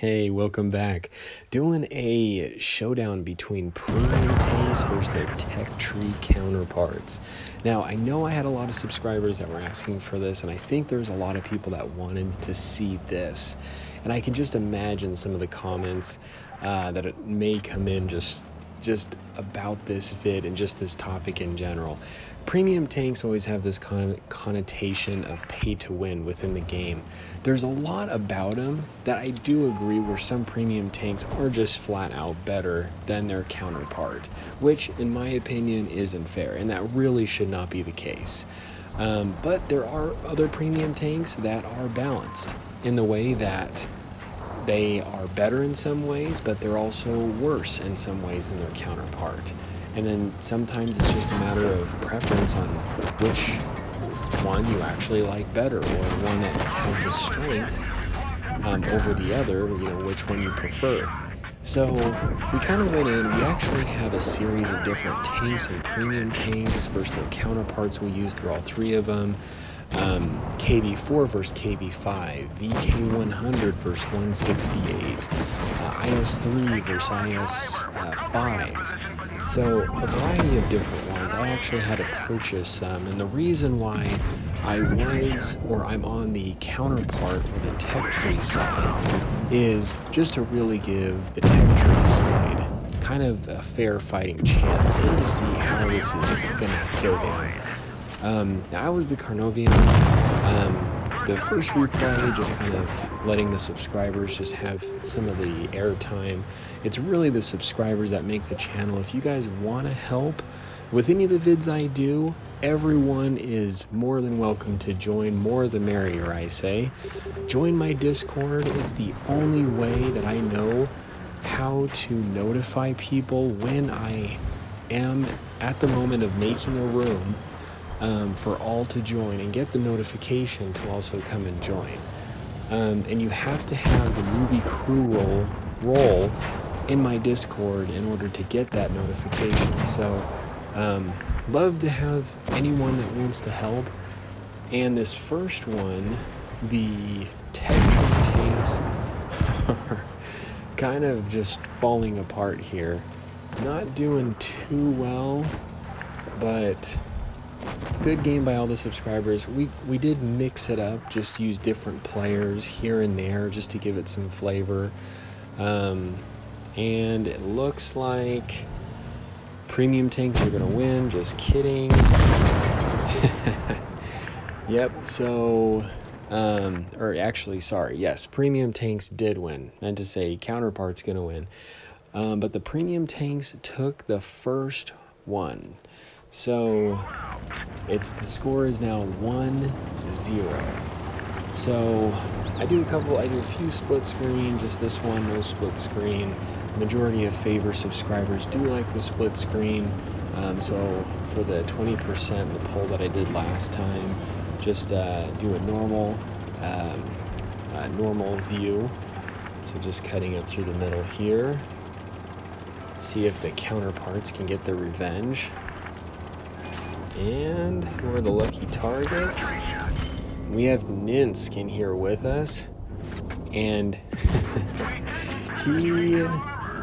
Hey, welcome back. Doing a showdown between premium tanks versus their tech tree counterparts. Now, I know I had a lot of subscribers that were asking for this, and I think there's a lot of people that wanted to see this. And I can just imagine some of the comments that it may come in just about this vid and just this topic in general. Premium tanks always have this connotation of pay to win within the game. There's a lot about them that I do agree where some premium tanks are just flat out better than their counterpart, which in my opinion isn't fair, and that really should not be the case. But there are other premium tanks that are balanced in the way that they are better in some ways, but they're also worse in some ways than their counterpart. And then sometimes it's just a matter of preference on which one you actually like better, or one that has the strength over the other, which one you prefer. So we kind of went in, we actually have a series of different tanks and premium tanks versus their counterparts we use through all three of them. KV4 versus KV5, VK100 versus 168, IS3 versus IS5. So a variety of different ones. I actually had to purchase some, and the reason why I'm on the counterpart or the tech tree side is just to really give the tech tree side kind of a fair fighting chance and to see how this is gonna go down. I was the Carnovian. The first replay, just kind of letting the subscribers just have some of the airtime. It's really the subscribers that make the channel. If you guys want to help with any of the vids I do, everyone is more than welcome to join. More the merrier, I say. Join my Discord. It's the only way that I know how to notify people when I am at the moment of making a room for all to join and get the notification to also come and join. And you have to have the movie crew role in my Discord in order to get that notification. So love to have anyone that wants to help. And this first one, the tech tree tanks are kind of just falling apart here. Not doing too well, but good game by all the subscribers. We did mix it up, just use different players here and there just to give it some flavor. And it looks like premium tanks are gonna win. Just kidding. Yep, so yes, premium tanks did win. Meant to say counterpart's gonna win. But the premium tanks took the first one. So the score is now 1-0. So I do a few split screen, just this one, no split screen. Majority of favor subscribers do like the split screen. So for the 20%, the poll that I did last time, just do a normal view. So just cutting it through the middle here. See if the counterparts can get their revenge. And who are the lucky targets? We have Ninsk in here with us, and he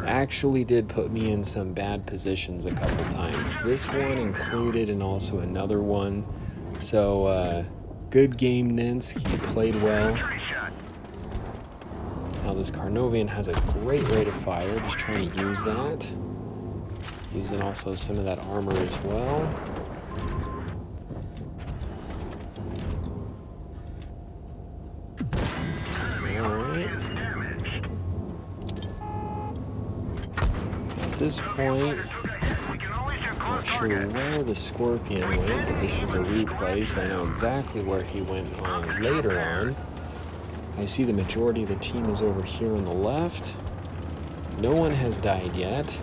actually did put me in some bad positions a couple times. This one included, and also another one. So good game, Ninsk. He played well. Now this Carnovian has a great rate of fire, just trying to use that. Using also some of that armor as well. At this point, not sure where the Scorpion went, but this is a replay, so I know exactly where he went on later on. I see the majority of the team is over here on the left. No one has died yet.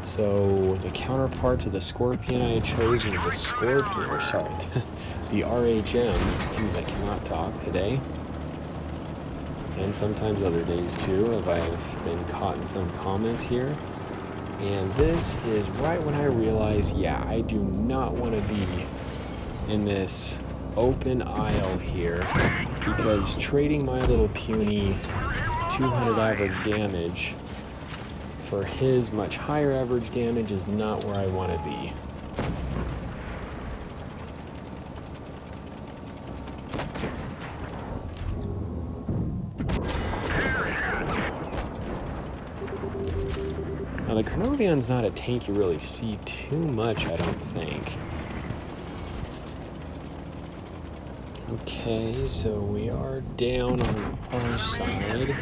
So the counterpart to the Scorpion I chose was the Scorpion, or sorry, the RHM. Jeez, I cannot talk today. And sometimes other days too, if I've been caught in some comments here. And this is right when I realize, yeah, I do not want to be in this open aisle here, because trading my little puny 200 average damage for his much higher average damage is not where I want to be. Now the Carnarvon's not a tank you really see too much, I don't think. Okay, so we are down on our side.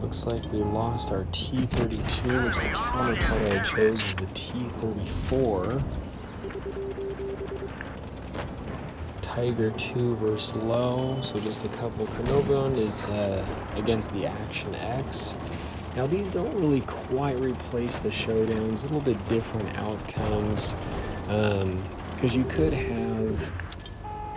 Looks like we lost our T-32, which the counterpart I chose was the T-34. Tiger 2 versus low, so just a couple. Carnarvon is against the Action X. Now these don't really quite replace the showdowns, a little bit different outcomes, because you could have,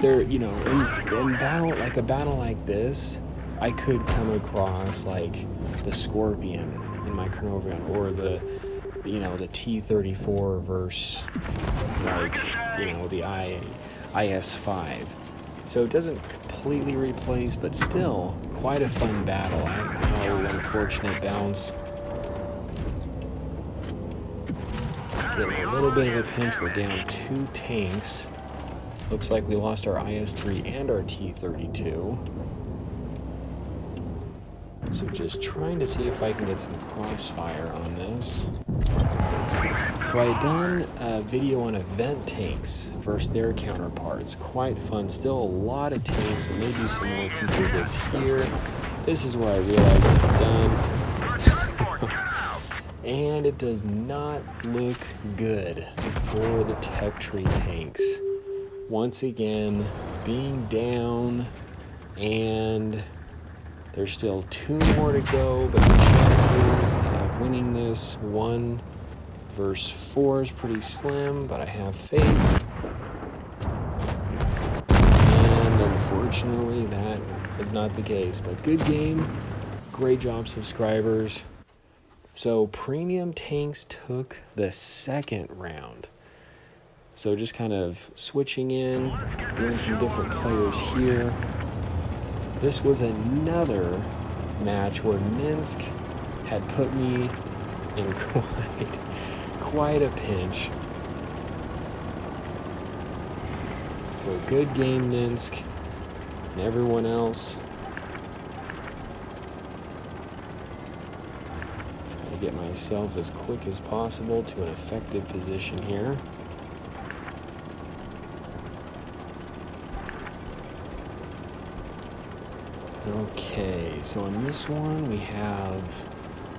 in battle, like a battle like this, I could come across like the Scorpion in my Carnarvon, or the T-34 versus the IS-5. So it doesn't completely replace, but still quite a fun battle. Oh, unfortunate bounce. Getting a little bit of a pinch. We're down 2 tanks. Looks like we lost our IS-3 and our T-32. So just trying to see if I can get some crossfire on this. So I had done a video on event tanks versus their counterparts. Quite fun. Still a lot of tanks, and maybe some more feature bits here. This is where I realized I'm done. And it does not look good for the tech tree tanks. Once again, being down, and there's still 2 more to go, but the chances of winning this 1 versus 4 is pretty slim, but I have faith. And unfortunately, that is not the case. But good game. Great job, subscribers. So premium tanks took the 2nd round. So just kind of switching in, doing some different players here. This was another match where Minsk had put me in quite a pinch. So good game, Minsk, and everyone else. Trying to get myself as quick as possible to an effective position here. Okay, so in this one we have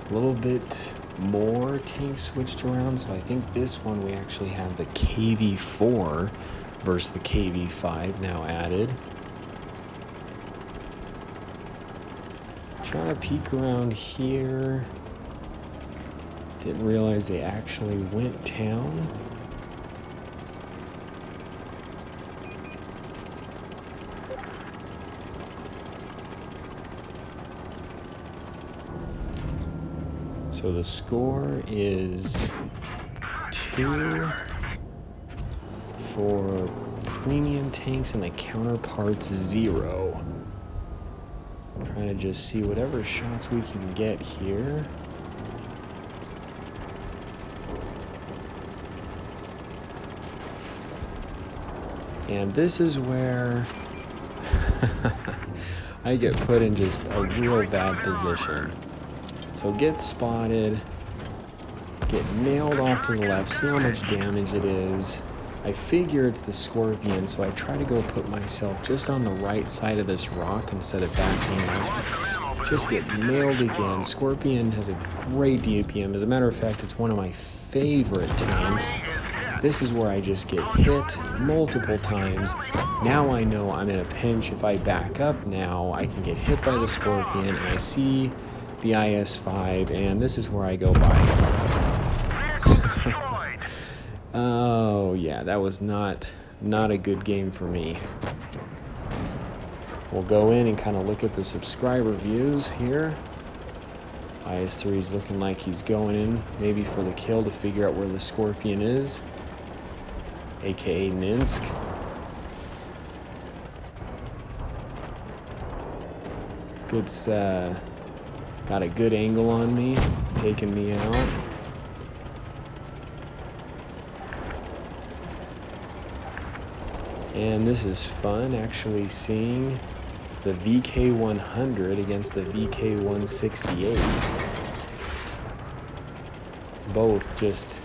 a little bit more tanks switched around. So I think this one we actually have the KV-4 versus the KV-5 now added. Trying to peek around here. Didn't realize they actually went down. So the score is 2 for premium tanks and the counterparts 0. Trying to just see whatever shots we can get here. And this is where I get put in just a real bad position. So get spotted, get nailed off to the left, see how much damage it is. I figure it's the Scorpion, so I try to go put myself just on the right side of this rock instead of backing up. Just get nailed again. Scorpion has a great DPM. As a matter of fact, it's one of my favorite tanks. This is where I just get hit multiple times. Now I know I'm in a pinch. If I back up now, I can get hit by the Scorpion, and I see the IS-5, and this is where I go by. Oh yeah, that was not a good game for me. We'll go in and kind of look at the subscriber views here. IS-3 is looking like he's going in maybe for the kill to figure out where the Scorpion is, aka Minsk. Good, got a good angle on me, taking me out. And this is fun, actually seeing the VK100 against the VK168. Both just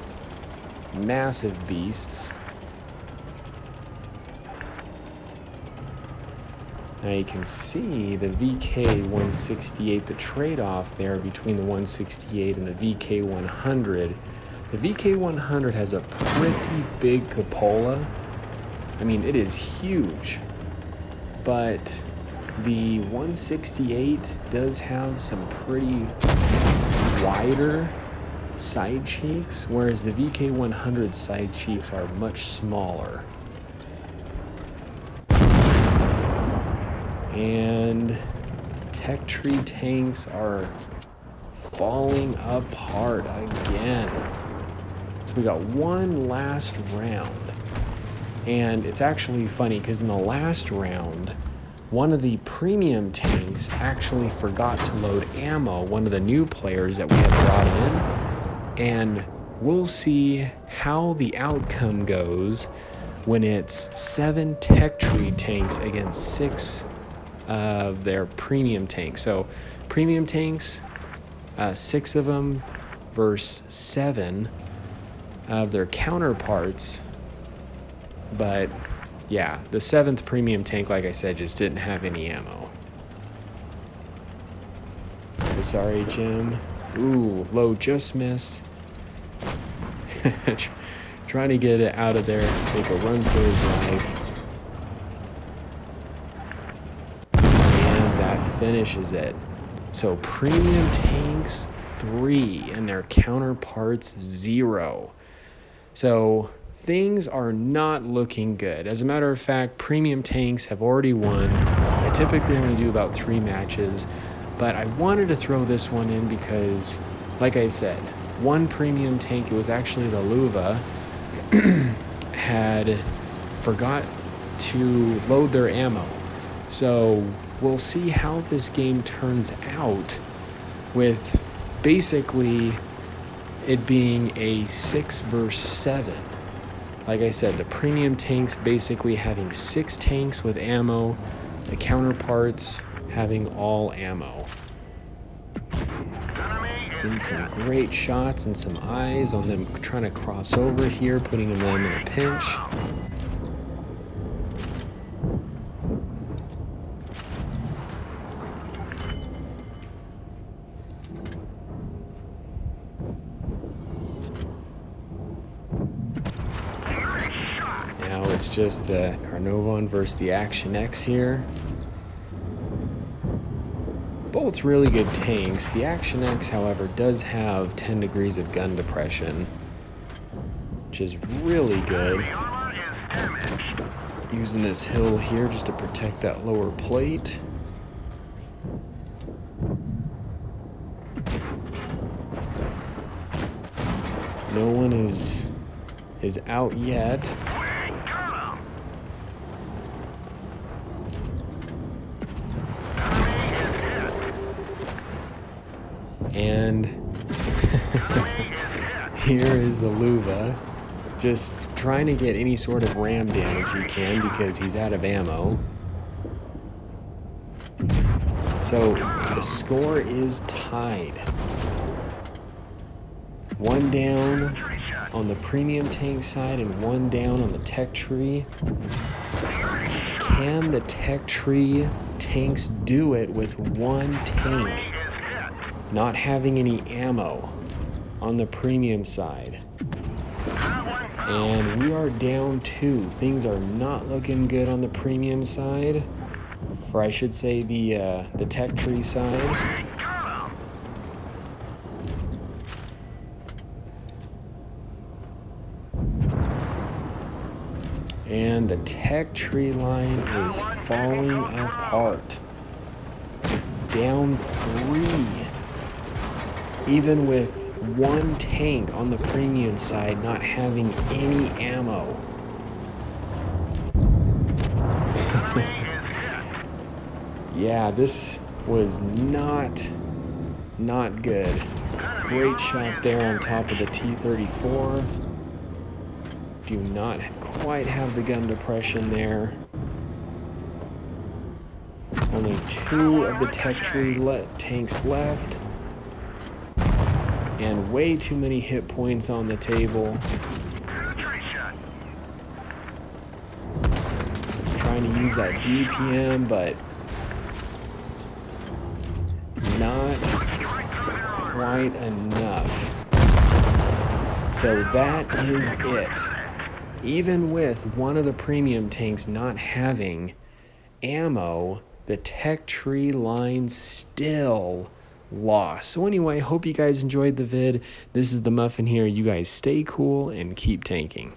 massive beasts. Now you can see the VK168, the trade-off there between the 168 and the VK100. The VK100 has a pretty big cupola. I mean, it is huge, but the 168 does have some pretty wider side cheeks, whereas the VK100 side cheeks are much smaller. And tech tree tanks are falling apart again. So we got one last round. And it's actually funny because in the last round, one of the premium tanks actually forgot to load ammo, one of the new players that we had brought in. And we'll see how the outcome goes when it's 7 tech tree tanks against 6 of their premium tanks. So premium tanks, 6 of them versus 7 of their counterparts. But yeah, the 7th premium tank, like I said, just didn't have any ammo. This RHM, ooh, low just missed. Trying to get it out of there, make a run for his life. And that finishes it. So premium tanks 3 and their counterparts 0. So things are not looking good. As a matter of fact, premium tanks have already won. I typically only do about 3 matches, but I wanted to throw this one in because, like I said, one premium tank, it was actually the Luva, had forgot to load their ammo. So we'll see how this game turns out with basically it being a 6 versus 7. Like I said, the premium tanks basically having 6 tanks with ammo, the counterparts having all ammo. Doing some great shots and some eyes on them trying to cross over here, putting them in a pinch. Now it's just the Carnarvon versus the Action X here. Both really good tanks. The Action X, however, does have 10 degrees of gun depression, which is really good. Using this hill here just to protect that lower plate. No one is out yet. And here is the Luva, just trying to get any sort of ram damage he can because he's out of ammo. So the score is tied. 1 down on the premium tank side and 1 down on the tech tree. Can the tech tree tanks do it with 1 tank not having any ammo on the premium side? And we are down 2. Things are not looking good on the premium side, or I should say the tech tree side. And the tech tree line is falling apart. Down 3. Even with 1 tank on the premium side not having any ammo. Yeah, this was not good. Great shot there on top of the T-34. Do not quite have the gun depression there. Only 2 of the tech tree tanks left. And way too many hit points on the table. Trying to use that DPM, but not quite enough. So that is it. Even with one of the premium tanks not having ammo, the tech tree line still lost. So anyway, hope you guys enjoyed the vid. This is the Muffin here. You guys stay cool and keep tanking.